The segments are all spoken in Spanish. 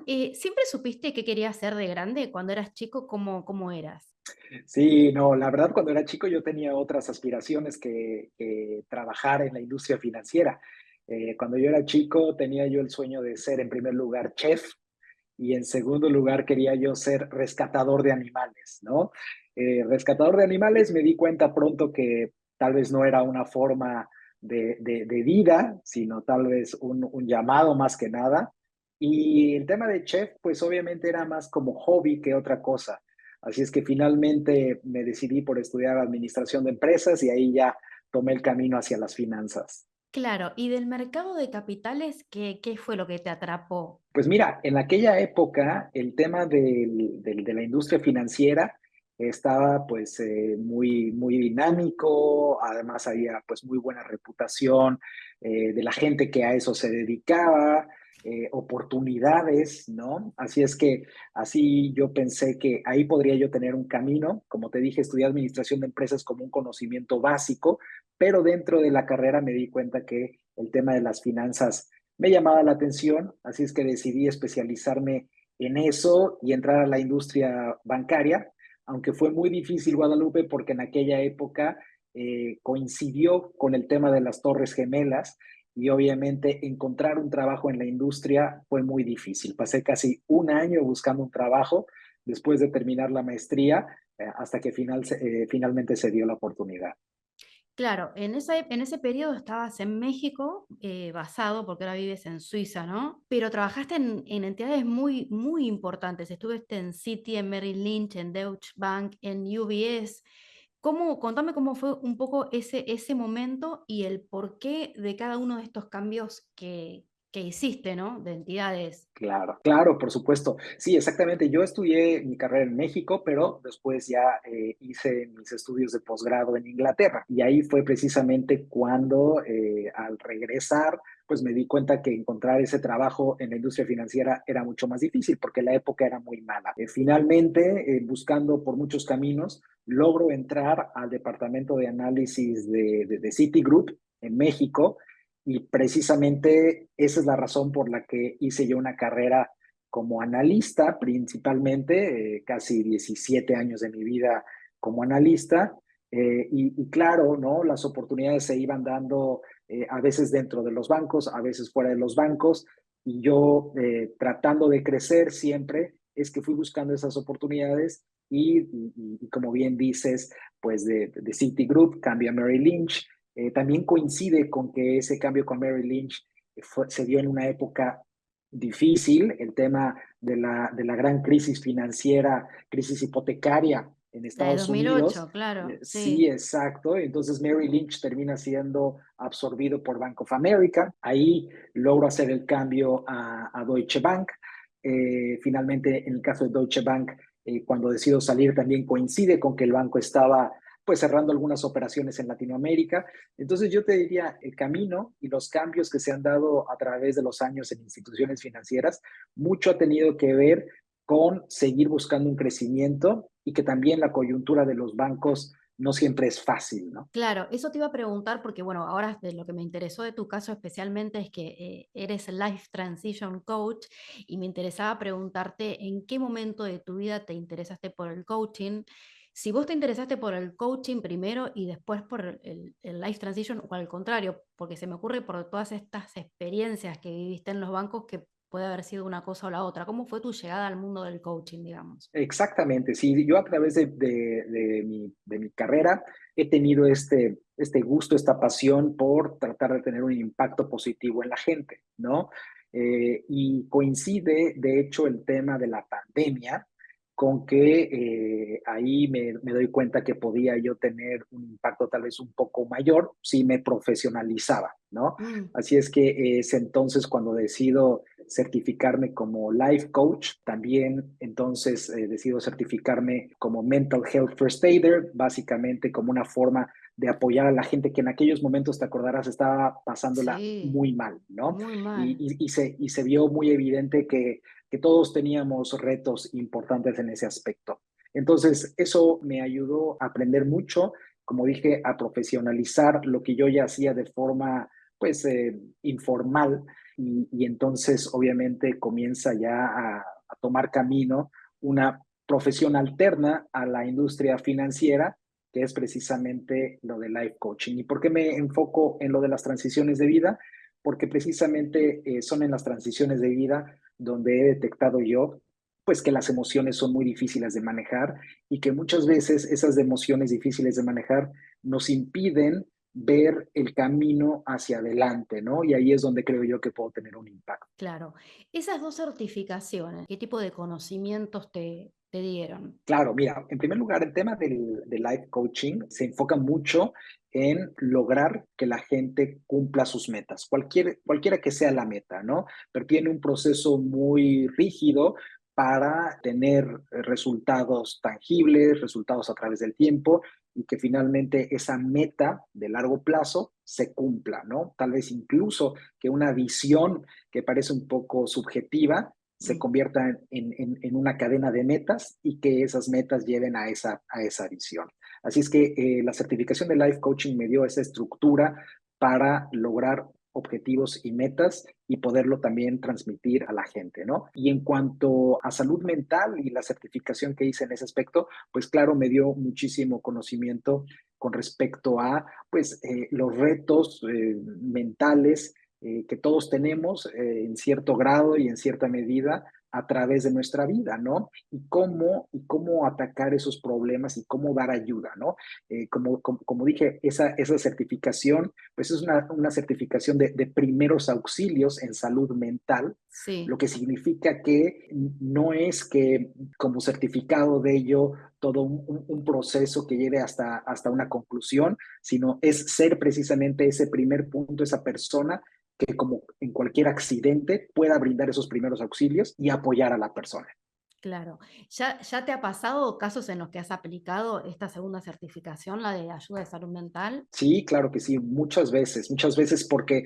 ¿Siempre supiste qué querías ser de grande? Cuando eras chico, ¿cómo eras? Sí, no, la verdad, cuando era chico yo tenía otras aspiraciones que trabajar en la industria financiera. Cuando yo era chico tenía yo el sueño de ser, en primer lugar, chef y en segundo lugar quería yo ser rescatador de animales, ¿no? Rescatador de animales, me di cuenta pronto que tal vez no era una forma de vida, sino tal vez un llamado más que nada. Y el tema de chef, pues obviamente era más como hobby que otra cosa. Así es que finalmente me decidí por estudiar administración de empresas y ahí ya tomé el camino hacia las finanzas. Claro, y del mercado de capitales, ¿qué fue lo que te atrapó? Pues mira, en aquella época el tema de la industria financiera estaba pues muy dinámico, además había pues muy buena reputación de la gente que a eso se dedicaba, oportunidades, ¿no? Así es que así yo pensé que ahí podría yo tener un camino, como te dije, estudié administración de empresas como un conocimiento básico, pero dentro de la carrera me di cuenta que el tema de las finanzas me llamaba la atención, así es que decidí especializarme en eso y entrar a la industria bancaria, aunque fue muy difícil, Guadalupe, porque en aquella época coincidió con el tema de las Torres Gemelas y obviamente encontrar un trabajo en la industria fue muy difícil. Pasé casi un año buscando un trabajo después de terminar la maestría hasta que finalmente se dio la oportunidad. Claro, en ese periodo estabas en México, basado, porque ahora vives en Suiza, ¿no? Pero trabajaste en entidades muy importantes. Estuviste en Citi, en Merrill Lynch, en Deutsche Bank, en UBS. Contame cómo fue un poco ese momento y el porqué de cada uno de estos cambios que hiciste, ¿no? De entidades. Claro, claro, por supuesto. Sí, exactamente. Yo estudié mi carrera en México, pero después ya hice mis estudios de posgrado en Inglaterra. Y ahí fue precisamente cuando al regresar, pues me di cuenta que encontrar ese trabajo en la industria financiera era mucho más difícil porque la época era muy mala. Finalmente, buscando por muchos caminos, logro entrar al departamento de análisis de Citigroup en México y precisamente esa es la razón por la que hice yo una carrera como analista, principalmente, casi 17 años de mi vida como analista. Y claro, ¿no? Las oportunidades se iban dando a veces dentro de los bancos, a veces fuera de los bancos, y yo tratando de crecer siempre, es que fui buscando esas oportunidades y como bien dices, pues de Citigroup cambia a Merrill Lynch, también coincide con que ese cambio con Merrill Lynch se dio en una época difícil, el tema de la gran crisis financiera, crisis hipotecaria en La de Estados Unidos. 2008, claro, Sí, sí. exacto. Entonces Merrill Lynch termina siendo absorbido por Bank of America. Ahí logro hacer el cambio a Deutsche Bank. Finalmente, en el caso de Deutsche Bank, cuando decido salir también coincide con que el banco estaba pues cerrando algunas operaciones en Latinoamérica. Entonces yo te diría, el camino y los cambios que se han dado a través de los años en instituciones financieras, mucho ha tenido que ver con seguir buscando un crecimiento y que también la coyuntura de los bancos no siempre es fácil, ¿no? Claro, eso te iba a preguntar porque, bueno, ahora de lo que me interesó de tu caso especialmente es que eres Life Transition Coach y me interesaba preguntarte en qué momento de tu vida te interesaste por el coaching, si vos te interesaste por el coaching primero y después por el Life Transition o al contrario, porque se me ocurre por todas estas experiencias que viviste en los bancos que puede haber sido una cosa o la otra. ¿Cómo fue tu llegada al mundo del coaching, digamos? Exactamente, sí, yo a través de mi carrera he tenido este gusto, esta pasión por tratar de tener un impacto positivo en la gente, ¿no? Y coincide, de hecho, el tema de la pandemia con que ahí me doy cuenta que podía yo tener un impacto tal vez un poco mayor si me profesionalizaba, ¿no? Mm, Así es que es entonces cuando decido certificarme como life coach. También entonces decido certificarme como mental health first aider, básicamente como una forma de apoyar a la gente que en aquellos momentos, te acordarás, estaba pasándola sí, muy mal, ¿no? muy Y, mal. y, y se vio muy evidente que todos teníamos retos importantes en ese aspecto. Entonces, eso me ayudó a aprender mucho, como dije, a profesionalizar lo que yo ya hacía de forma, pues, informal y entonces obviamente comienza ya a tomar camino una profesión alterna a la industria financiera, que es precisamente lo de life coaching. ¿Y por qué me enfoco en lo de las transiciones de vida? Porque precisamente son en las transiciones de vida donde he detectado yo pues que las emociones son muy difíciles de manejar y que muchas veces esas emociones difíciles de manejar nos impiden ver el camino hacia adelante, ¿no? Y ahí es donde creo yo que puedo tener un impacto. Claro. Esas 2 certificaciones, ¿qué tipo de conocimientos te dieron? Claro, mira, en primer lugar, el tema del life coaching se enfoca mucho en lograr que la gente cumpla sus metas, cualquiera que sea la meta, ¿no? Pero tiene un proceso muy rígido para tener resultados tangibles, resultados a través del tiempo y que finalmente esa meta de largo plazo se cumpla, ¿no? Tal vez incluso que una visión que parece un poco subjetiva se Mm, convierta en una cadena de metas y que esas metas lleven a esa visión. Así es que la certificación de Life Coaching me dio esa estructura para lograr objetivos y metas y poderlo también transmitir a la gente, ¿no? Y en cuanto a salud mental y la certificación que hice en ese aspecto, pues claro, me dio muchísimo conocimiento con respecto a, pues, los retos mentales que todos tenemos en cierto grado y en cierta medida a través de nuestra vida, ¿no? Y cómo atacar esos problemas y cómo dar ayuda, ¿no? Como dije, esa certificación, pues es una certificación de primeros auxilios en salud mental, sí, lo que significa que no es que como certificado de ello todo un proceso que lleve hasta una conclusión, sino es ser precisamente ese primer punto, esa persona que como en cualquier accidente pueda brindar esos primeros auxilios y apoyar a la persona. claro. ¿Ya te ha pasado casos en los que has aplicado esta segunda certificación, la de ayuda de salud mental? Sí, claro que sí, muchas veces porque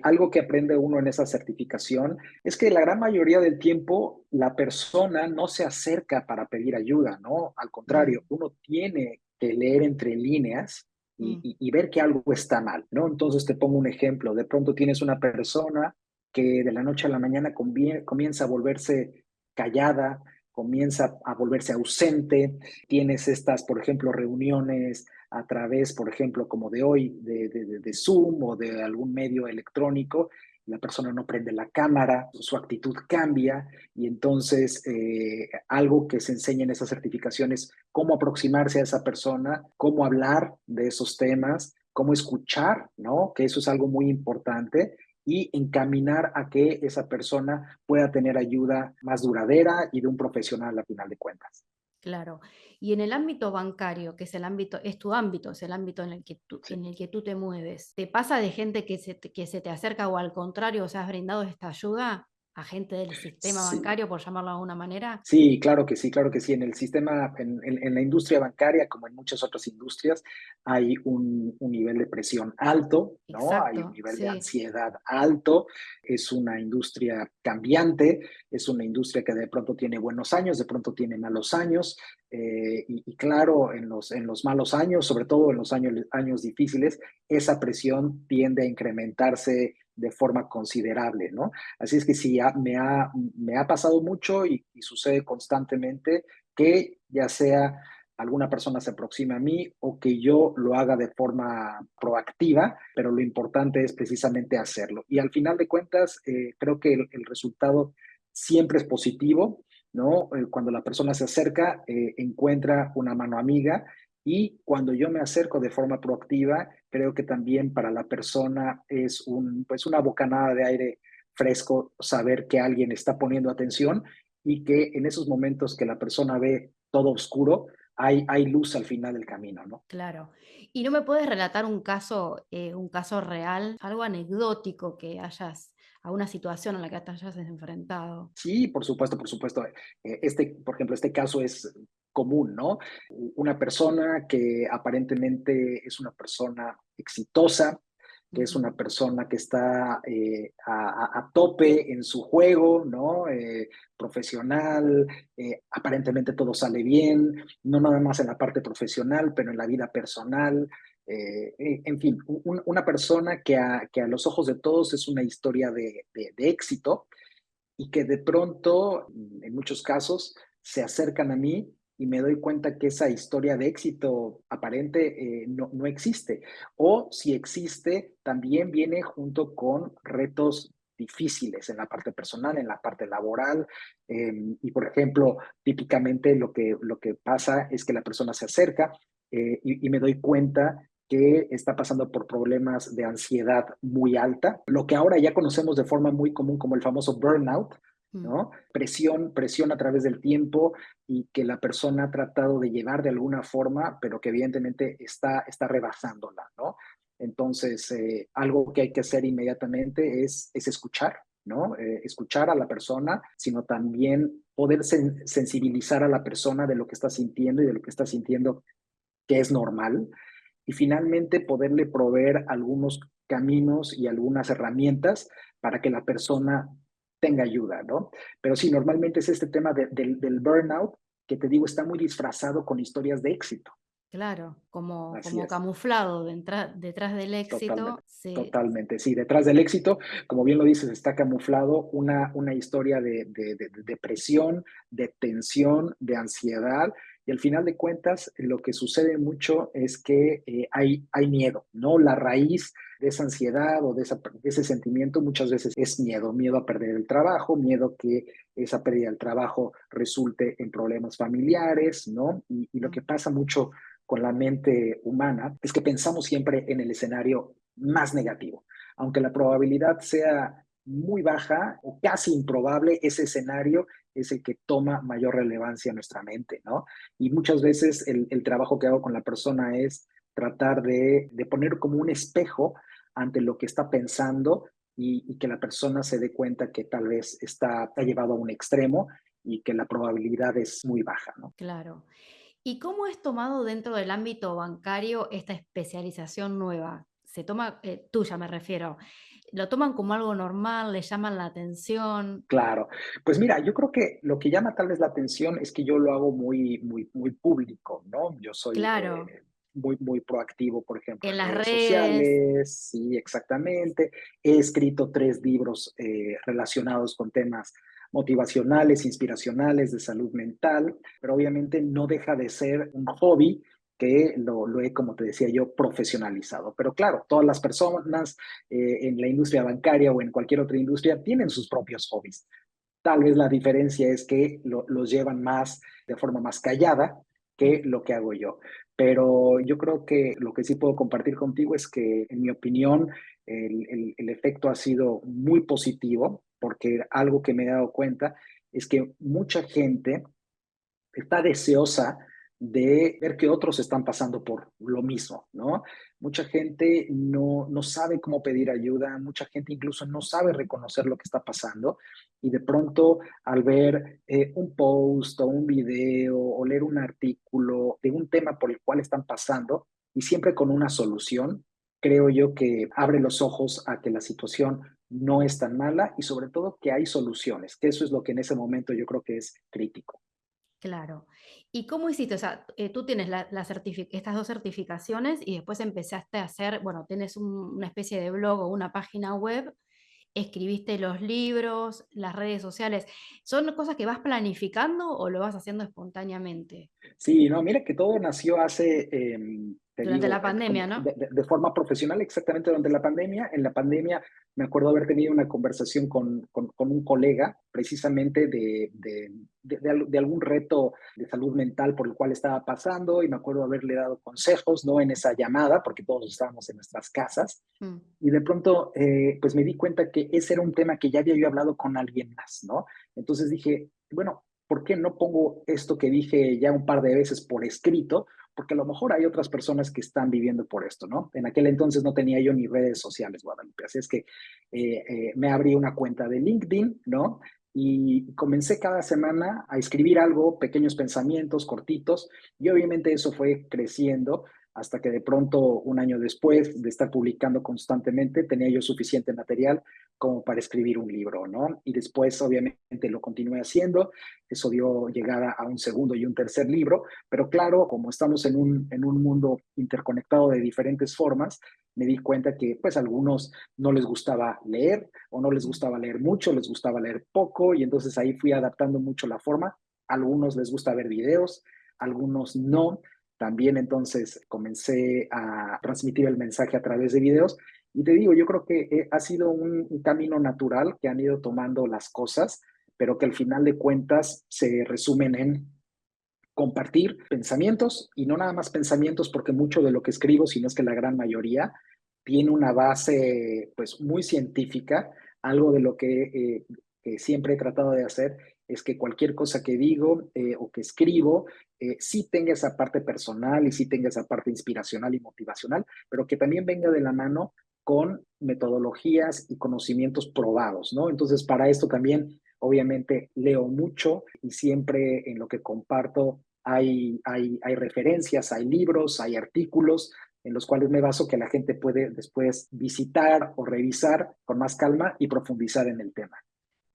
algo que aprende uno en esa certificación es que la gran mayoría del tiempo la persona no se acerca para pedir ayuda, ¿no? Al contrario, Mm, uno tiene que leer entre líneas mm, y ver que algo está mal, ¿no? Entonces te pongo un ejemplo, de pronto tienes una persona que de la noche a la mañana comienza a volverse callada, comienza a volverse ausente, tienes estas, por ejemplo, reuniones a través, por ejemplo, como de hoy, de Zoom o de algún medio electrónico, la persona no prende la cámara, su actitud cambia y entonces algo que se enseña en esas certificaciones, cómo aproximarse a esa persona, cómo hablar de esos temas, cómo escuchar, ¿no? Que eso es algo muy importante y encaminar a que esa persona pueda tener ayuda más duradera y de un profesional a final de cuentas. claro. Y en el ámbito bancario, que es es tu ámbito, es el ámbito Sí. en el que tú te mueves, ¿te pasa de gente que se te acerca o al contrario, o sea, has brindado esta ayuda a gente del sistema Sí, bancario, por llamarlo de alguna manera? sí, claro que sí, claro que sí. En el sistema, en la industria bancaria, como en muchas otras industrias, hay un nivel de presión alto, ¿no? Hay un Exacto, nivel de sí. ansiedad alto. Es una industria cambiante, es una industria que de pronto tiene buenos años, de pronto tiene malos años. Y claro, en los malos años, sobre todo en los años difíciles, esa presión tiende a incrementarse de forma considerable, ¿no? Así es que sí, me ha pasado mucho y sucede constantemente que ya sea alguna persona se aproxima a mí o que yo lo haga de forma proactiva, pero lo importante es precisamente hacerlo. Y al final de cuentas, creo que el resultado siempre es positivo, ¿no? Cuando la persona se acerca, encuentra una mano amiga y cuando yo me acerco de forma proactiva, creo que también para la persona es pues una bocanada de aire fresco saber que alguien está poniendo atención y que en esos momentos que la persona ve todo oscuro, hay luz al final del camino, ¿no? Claro. ¿Y no me puedes relatar un caso real, algo anecdótico a una situación a la que te hayas enfrentado? Sí, por supuesto, por supuesto. Por ejemplo, este caso es común, ¿no? Una persona que aparentemente es una persona exitosa, que es Ujú. una persona que está a tope en su juego, ¿no? Profesional, aparentemente todo sale bien, no nada más en la parte profesional, pero en la vida personal. En fin, una persona que a los ojos de todos es una historia de éxito y que de pronto, en muchos casos, se acercan a mí y me doy cuenta que esa historia de éxito aparente no existe. O si existe, también viene junto con retos difíciles en la parte personal, en la parte laboral. Y, por ejemplo, típicamente lo que pasa es que la persona se acerca y me doy cuenta que está pasando por problemas de ansiedad muy alta, lo que ahora ya conocemos de forma muy común como el famoso burnout, Mm, ¿no? Presión a través del tiempo y que la persona ha tratado de llevar de alguna forma, pero que evidentemente está rebasándola, ¿no? Entonces, algo que hay que hacer inmediatamente es escuchar, ¿no? Escuchar a la persona, sino también poder sensibilizar a la persona de lo que está sintiendo y de lo que está sintiendo que es normal, y finalmente poderle proveer algunos caminos y algunas herramientas para que la persona tenga ayuda, ¿no? Pero sí, normalmente es este tema del burnout que te digo está muy disfrazado con historias de éxito. claro, como, Así como es. camuflado detrás del Totalmente, éxito, totalmente. Sí, detrás del éxito, como bien lo dices, está camuflado una historia de depresión, de tensión, de ansiedad. Y al final de cuentas, lo que sucede mucho es que hay miedo, ¿no? La raíz de esa ansiedad o de ese sentimiento muchas veces es miedo, miedo a perder el trabajo, miedo que esa pérdida del trabajo resulte en problemas familiares, ¿no? Y lo mm, que pasa mucho con la mente humana es que pensamos siempre en el escenario más negativo. Aunque la probabilidad sea muy baja o casi improbable, ese escenario es el que toma mayor relevancia en nuestra mente, ¿no? Y muchas veces el trabajo que hago con la persona es tratar de poner como un espejo ante lo que está pensando y que la persona se dé cuenta que tal vez está llevado a un extremo y que la probabilidad es muy baja, ¿no? claro. ¿Y cómo es tomado dentro del ámbito bancario esta especialización nueva? Se toma, tuya me refiero, ¿lo toman como algo normal? ¿Le llaman la atención? Claro. Pues mira, yo creo que lo que llama tal vez la atención es que yo lo hago muy público, ¿no? Yo soy Claro, muy proactivo, por ejemplo, en en las redes redes. sociales, sí, exactamente. He escrito 3 libros relacionados con temas motivacionales, inspiracionales, de salud mental, pero obviamente no deja de ser un hobby que lo he, como te decía yo, profesionalizado. Pero claro, todas las personas en la industria bancaria o en cualquier otra industria tienen sus propios hobbies. Tal vez la diferencia es que los llevan más de forma más callada Mm, que lo que hago yo. Pero yo creo que lo que sí puedo compartir contigo es que, en mi opinión, el efecto ha sido muy positivo, porque algo que me he dado cuenta es que mucha gente está deseosa de ver que otros están pasando por lo mismo, ¿no? Mucha gente no sabe cómo pedir ayuda, mucha gente incluso no sabe reconocer lo que está pasando y de pronto al ver un post o un video o leer un artículo de un tema por el cual están pasando y siempre con una solución, creo yo que abre los ojos a que la situación no es tan mala y sobre todo que hay soluciones, que eso es lo que en ese momento yo creo que es crítico. claro. ¿Y cómo hiciste? O sea, tú tienes estas dos certificaciones y después empezaste a hacer, bueno, tienes una especie de blog o una página web, escribiste los libros, las redes sociales. ¿Son cosas que vas planificando o lo vas haciendo espontáneamente? Sí, no, mira que todo nació hace, te Durante digo, la pandemia, como ¿no? de forma profesional, exactamente durante la pandemia. En la pandemia me acuerdo haber tenido una conversación con un colega precisamente de algún reto de salud mental por el cual estaba pasando y me acuerdo haberle dado consejos, ¿no? En esa llamada, porque todos estábamos en nuestras casas. Mm, Y de pronto, pues me di cuenta que ese era un tema que ya había yo hablado con alguien más, ¿no? Entonces dije, bueno, ¿por qué no pongo esto que dije ya un par de veces por escrito? Porque a lo mejor hay otras personas que están viviendo por esto, ¿no? En aquel entonces no tenía yo ni redes sociales, Guadalupe. Así es que me abrí una cuenta de LinkedIn, ¿no? Y comencé cada semana a escribir algo, pequeños pensamientos cortitos, y obviamente eso fue creciendo hasta que de pronto, un año después de estar publicando constantemente, tenía yo suficiente material como para escribir un libro, ¿no? Y después, obviamente, lo continué haciendo. Eso dio llegada a un segundo y un tercer libro, pero claro, como estamos en un mundo interconectado de diferentes formas, me di cuenta que pues a algunos no les gustaba leer o no les Mm. gustaba leer mucho, les gustaba leer poco y entonces ahí fui adaptando mucho la forma. A algunos les gusta ver videos, a algunos no. También entonces comencé a transmitir el mensaje a través de videos y te digo, yo creo que ha sido un camino natural que han ido tomando las cosas, pero que al final de cuentas se resumen en compartir pensamientos y no nada más pensamientos, porque mucho de lo que escribo, si no es que la gran mayoría, tiene una base pues muy científica. Algo de lo que siempre he tratado de hacer es que cualquier cosa que digo o que escribo sí tenga esa parte personal y sí tenga esa parte inspiracional y motivacional, pero que también venga de la mano con metodologías y conocimientos probados, ¿no? Entonces, para esto también, obviamente, leo mucho y siempre en lo que comparto hay referencias, hay libros, hay artículos en los cuales me baso que la gente puede después visitar o revisar con más calma y profundizar en el tema.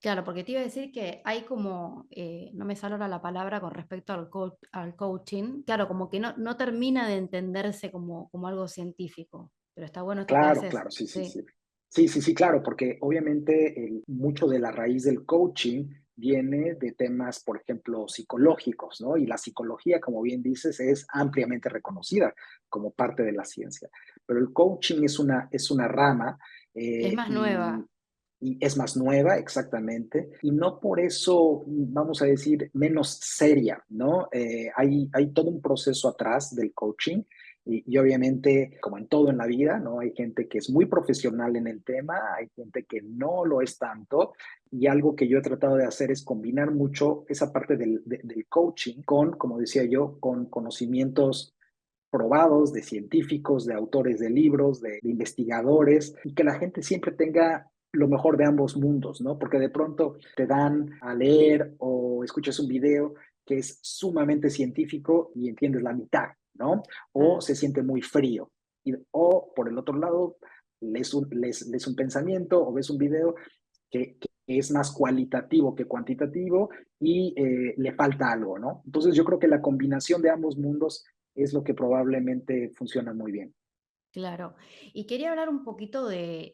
Claro, porque te iba a decir que hay como, no me sale ahora la palabra con respecto al coaching, claro, como que no termina de entenderse como algo científico, pero está bueno esto que Claro, haces, claro, sí, sí, sí. sí. Sí, sí, sí, claro, porque obviamente mucho de la raíz del coaching viene de temas, por ejemplo, psicológicos, ¿no? Y la psicología, como bien dices, es ampliamente reconocida como parte de la ciencia. Pero el coaching es una rama Es eh, más y, nueva. y es más nueva, exactamente, y no por eso, vamos a decir, menos seria, ¿no? Hay todo un proceso atrás del coaching y obviamente, como en todo en la vida, ¿no? Hay gente que es muy profesional en el tema, hay gente que no lo es tanto, y algo que yo he tratado de hacer es combinar mucho esa parte del coaching con, como decía yo, con conocimientos probados de científicos, de autores de libros, de investigadores, y que la gente siempre tenga lo mejor de ambos mundos, ¿no? Porque de pronto te dan a leer o escuchas un video que es sumamente científico y entiendes la mitad, ¿no? O Claro. se siente muy frío. O por el otro lado, lees un pensamiento o ves un video que es más cualitativo que cuantitativo y le falta algo, ¿no? Entonces yo creo que la combinación de ambos mundos es lo que probablemente funciona muy bien. Claro. Y quería hablar un poquito de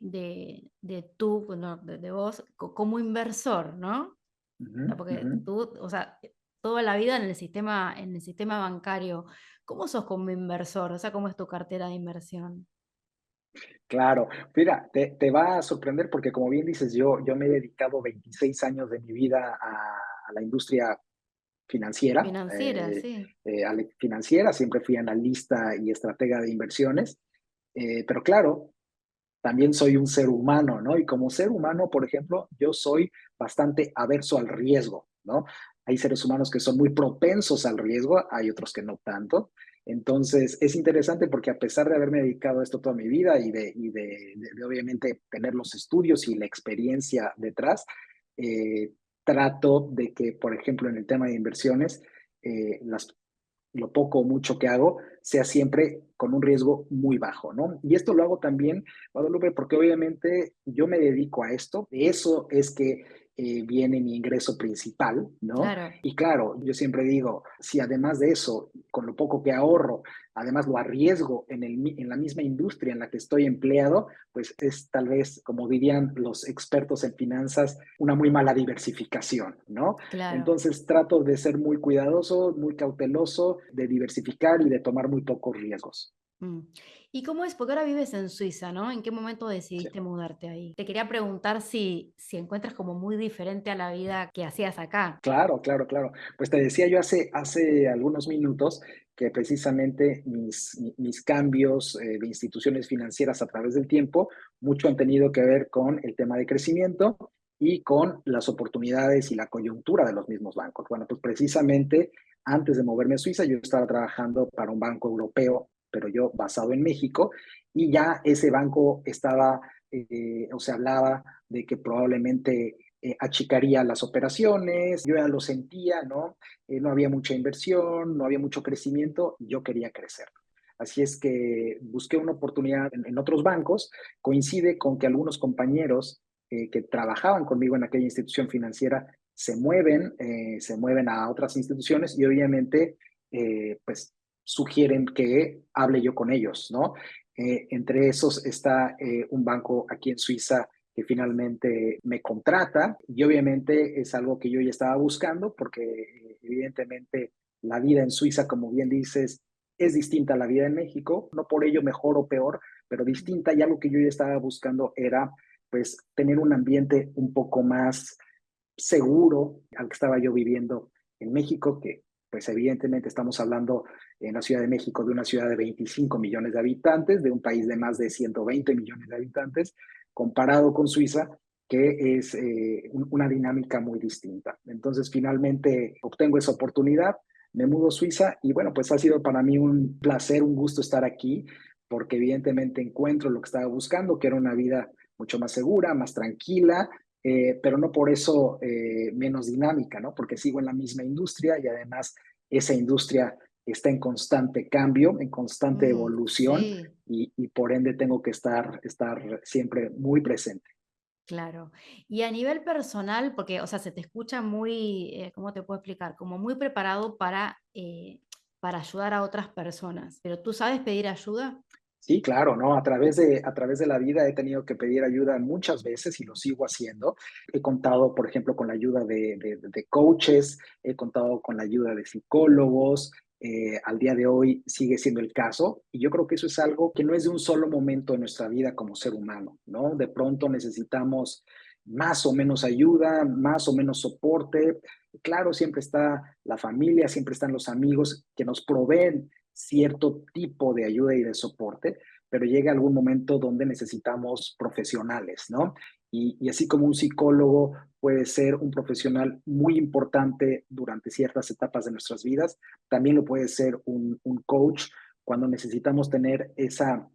tú, bueno, de vos como inversor, ¿no? Ujú, O sea, porque ujú. tú, o sea, toda la vida en el sistema bancario, ¿cómo sos como inversor? O sea, ¿cómo es tu cartera de inversión? Claro, mira, te va a sorprender porque como bien dices, yo me he dedicado 26 años de mi vida a la industria financiera, Financiera, sí. financiera, siempre fui analista y estratega de inversiones, pero claro, también soy un ser humano, ¿no? Y como ser humano, por ejemplo, yo soy bastante averso al riesgo, ¿no? Hay seres humanos que son muy propensos al riesgo, hay otros que no tanto. Entonces, es interesante porque a pesar de haberme dedicado a esto toda mi vida y de obviamente tener los estudios y la experiencia detrás, eh, trato de que, por ejemplo, en el tema de inversiones, las lo poco o mucho que hago sea siempre con un riesgo muy bajo, ¿no? Y esto lo hago también, Guadalupe, porque obviamente yo me dedico a esto, de eso es que viene mi ingreso principal, ¿no? Claro. Y claro, yo siempre digo, si además de eso, con lo poco que ahorro, además lo arriesgo en la misma industria en la que estoy empleado, pues es tal vez, como dirían los expertos en finanzas, una muy mala diversificación, ¿no? Claro. Entonces trato de ser muy cuidadoso, muy cauteloso, de diversificar y de tomar muy pocos riesgos. Mm. ¿Y cómo es? Porque ahora vives en Suiza, ¿no? ¿En qué momento Sí. decidiste mudarte ahí? Te quería preguntar si encuentras como muy diferente a la vida que hacías acá. Claro, claro, claro. Pues te decía yo hace algunos minutos que precisamente mis cambios de instituciones financieras a través del tiempo, mucho han tenido que ver con el tema de crecimiento y con las oportunidades y la coyuntura de los mismos bancos. Bueno, pues precisamente antes de moverme a Suiza, yo estaba trabajando para un banco europeo, pero yo basado en México, y ya ese banco estaba, o se hablaba de que probablemente achicaría las operaciones, yo ya lo sentía, ¿no? No había mucha inversión, no había mucho crecimiento, y yo quería crecer. Así es que busqué una oportunidad en otros bancos. Coincide con que algunos compañeros que trabajaban conmigo en aquella institución financiera se mueven a otras instituciones y obviamente pues sugieren que hable yo con ellos, ¿no? Entre esos está un banco aquí en Suiza que finalmente me contrata y obviamente es algo que yo ya estaba buscando porque evidentemente la vida en Suiza, como bien dices, es distinta a la vida en México, no por ello mejor o peor, pero distinta y algo que yo ya estaba buscando era pues tener un ambiente un poco más seguro al que estaba yo viviendo en México, que pues evidentemente estamos hablando en la Ciudad de México de una ciudad de 25 millones de habitantes, de un país de más de 120 millones de habitantes, comparado con Suiza, que es una dinámica muy distinta. Entonces, finalmente obtengo esa oportunidad, me mudo a Suiza y bueno, pues ha sido para mí un placer, un gusto estar aquí, porque evidentemente encuentro lo que estaba buscando, que era una vida mucho más segura, más tranquila, pero no por eso menos dinámica, ¿no? Porque sigo en la misma industria y además esa industria está en constante cambio, en constante evolución Sí, y por ende tengo que estar siempre muy presente. claro. Y a nivel personal, porque, o sea, se te escucha muy, ¿cómo te puedo explicar? Como muy preparado para ayudar a otras personas, pero ¿tú sabes pedir ayuda? Sí, claro, ¿no? A través de la vida he tenido que pedir ayuda muchas veces y lo sigo haciendo. He contado, por ejemplo, con la ayuda de coaches, he contado con la ayuda de psicólogos. Al día de hoy sigue siendo el caso y yo creo que eso es algo que no es de un solo momento en nuestra vida como ser humano, ¿no? De pronto necesitamos más o menos ayuda, más o menos soporte. Claro, siempre está la familia, siempre están los amigos que nos proveen cierto tipo de ayuda y de soporte, pero llega algún momento donde necesitamos profesionales, ¿no? Y así como un psicólogo puede ser un profesional muy importante durante ciertas etapas de nuestras vidas, también lo puede ser un coach cuando necesitamos tener esa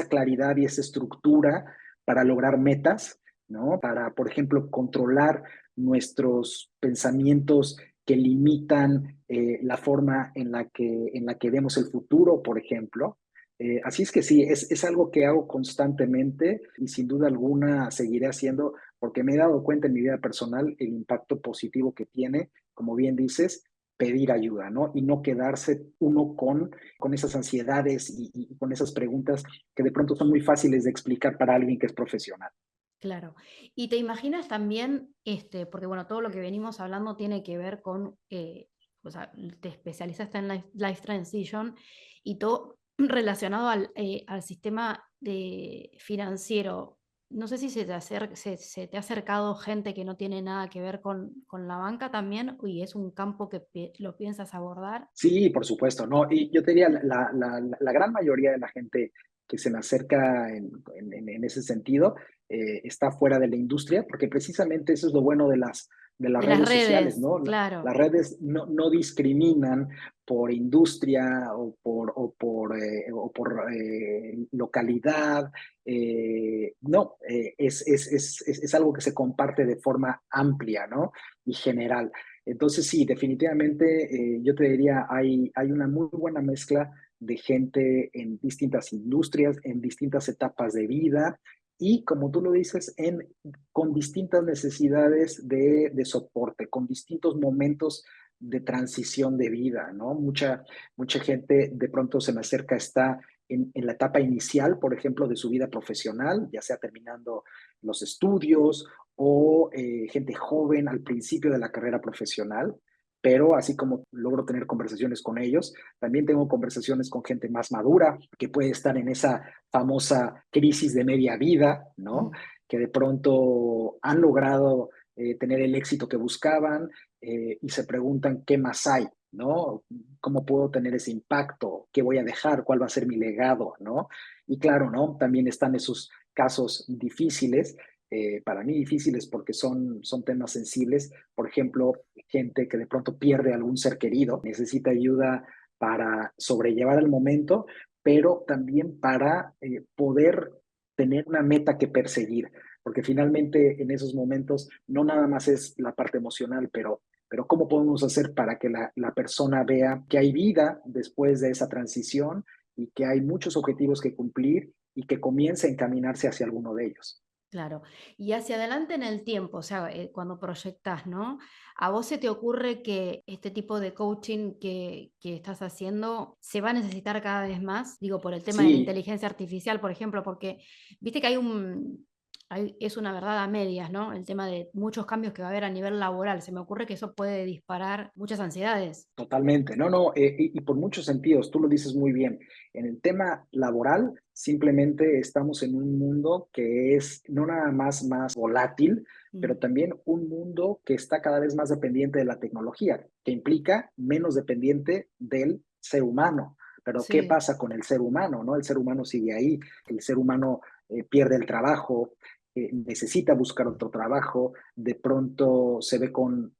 claridad y esa estructura para lograr metas, ¿no? Para, por ejemplo, controlar nuestros pensamientos que limitan la forma en la que vemos el futuro, por ejemplo. Así es que sí, es algo que hago constantemente y sin duda alguna seguiré haciendo porque me he dado cuenta en mi vida personal el impacto positivo que tiene, como bien dices, pedir ayuda, ¿no? Y no quedarse uno con esas ansiedades y con esas preguntas que de pronto son muy fáciles de explicar para alguien que es profesional. Claro. Y te imaginas también, porque bueno, todo lo que venimos hablando tiene que ver con, o sea, te especializaste en life transition y todo relacionado al sistema financiero. No sé si se te ha acercado gente que no tiene nada que ver con la banca también y es un campo que lo piensas abordar. Sí, por supuesto, ¿no? Y yo te diría, la gran mayoría de la gente que se me acerca en ese sentido está fuera de la industria, porque precisamente eso es lo bueno de las De las redes sociales, redes, ¿no? claro. Las redes no discriminan por industria o por localidad, no, es algo que se comparte de forma amplia, ¿no? Y general. Entonces, sí, definitivamente yo te diría, hay una muy buena mezcla de gente en distintas industrias, en distintas etapas de vida y, como tú lo dices, con distintas necesidades de soporte, con distintos momentos de transición de vida, ¿no? Mucha gente de pronto se me acerca, está en la etapa inicial, por ejemplo, de su vida profesional, ya sea terminando los estudios o gente joven al principio de la carrera profesional, pero así como logro tener conversaciones con ellos, también tengo conversaciones con gente más madura que puede estar en esa famosa crisis de media vida, ¿no? Ujú. Que de pronto han logrado tener el éxito que buscaban y se preguntan qué más hay, ¿no? ¿Cómo puedo tener ese impacto? ¿Qué voy a dejar? ¿Cuál va a ser mi legado? ¿No? Y claro, ¿no? También están esos casos difíciles para mí difíciles porque son temas sensibles. Por ejemplo, gente que de pronto pierde algún ser querido, necesita ayuda para sobrellevar el momento, pero también para poder tener una meta que perseguir, porque finalmente en esos momentos no nada más es la parte emocional, pero ¿cómo podemos hacer para que la persona vea que hay vida después de esa transición? y que hay muchos objetivos que cumplir y que comience a encaminarse hacia alguno de ellos. Claro. Y hacia adelante en el tiempo, o sea, cuando proyectas, ¿no? ¿A vos se te ocurre que este tipo de coaching que estás haciendo se va a necesitar cada vez más? Digo, por el tema de la Sí, inteligencia artificial, por ejemplo, porque viste que es una verdad a medias, ¿no? El tema de muchos cambios que va a haber a nivel laboral. Se me ocurre que eso puede disparar muchas ansiedades. totalmente. No, no, y por muchos sentidos, tú lo dices muy bien. En el tema laboral, simplemente estamos en un mundo que es no nada más volátil, pero Mm, también un mundo que está cada vez más dependiente de la tecnología, que implica menos dependiente del ser humano. Pero ¿qué sí, pasa con el ser humano, no? El ser humano sigue ahí, el ser humano pierde el trabajo, necesita buscar otro trabajo, de pronto se ve con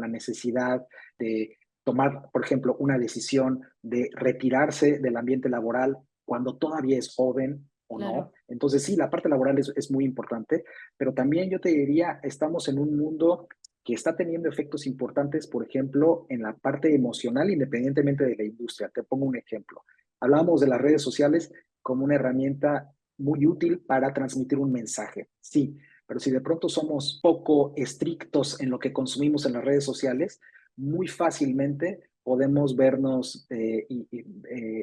la necesidad de tomar, por ejemplo, una decisión de retirarse del ambiente laboral cuando todavía es joven o no. claro. Entonces, sí, la parte laboral es muy importante, pero también yo te diría, estamos en un mundo que está teniendo efectos importantes, por ejemplo, en la parte emocional, independientemente de la industria. Te pongo un ejemplo. Hablábamos de las redes sociales como una herramienta muy útil para transmitir un mensaje. Sí, pero si de pronto somos poco estrictos en lo que consumimos en las redes sociales, muy fácilmente podemos vernos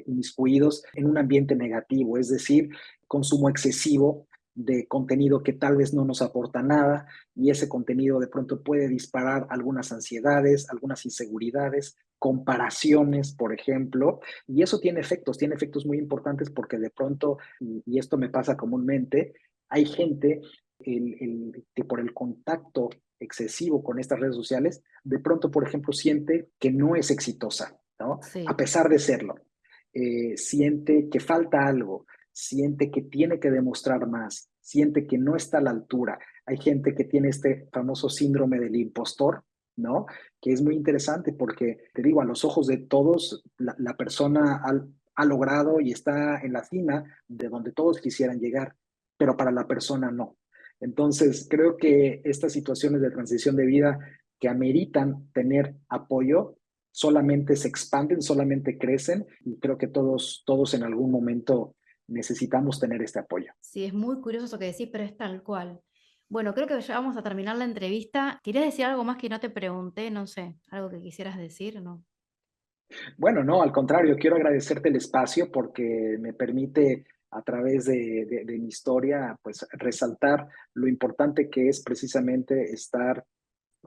inmiscuidos en un ambiente negativo, es decir, consumo excesivo de contenido que tal vez no nos aporta nada y ese contenido de pronto puede disparar algunas ansiedades, algunas inseguridades, comparaciones, por ejemplo, y eso tiene efectos muy importantes porque de pronto, y esto me pasa comúnmente, hay gente que por el contacto excesivo con estas redes sociales, de pronto, por ejemplo, siente que no es exitosa, ¿no? A Sí, pesar de serlo. Siente que falta algo, siente que tiene que demostrar más, siente que no está a la altura. Hay gente que tiene este famoso síndrome del impostor, ¿no? Que es muy interesante porque, te digo, a los ojos de todos, la persona ha logrado y está en la cima de donde todos quisieran llegar, pero para la persona no. Entonces, creo que estas situaciones de transición de vida que ameritan tener apoyo solamente se expanden, solamente crecen y creo que todos en algún momento necesitamos tener este apoyo. sí, es muy curioso eso que decís, pero es tal cual. Bueno, creo que ya vamos a terminar la entrevista. ¿Querías decir algo más que no te pregunté? No sé, algo que quisieras decir, ¿no? Bueno, no, al contrario, quiero agradecerte el espacio porque me permite a través de mi historia, pues resaltar lo importante que es precisamente estar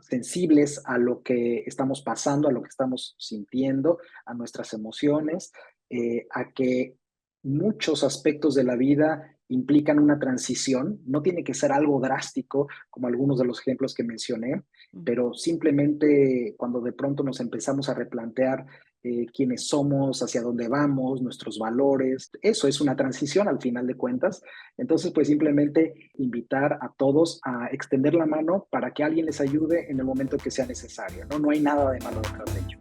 sensibles a lo que estamos pasando, a lo que estamos sintiendo, a nuestras emociones, a que muchos aspectos de la vida implican una transición. No tiene que ser algo drástico, como algunos de los ejemplos que mencioné, Mm. pero simplemente cuando de pronto nos empezamos a replantear quiénes somos, hacia dónde vamos, nuestros valores, eso es una transición al final de cuentas. Entonces, pues simplemente invitar a todos a extender la mano para que alguien les ayude en el momento que sea necesario, ¿no? No hay nada de malo detrás de ello.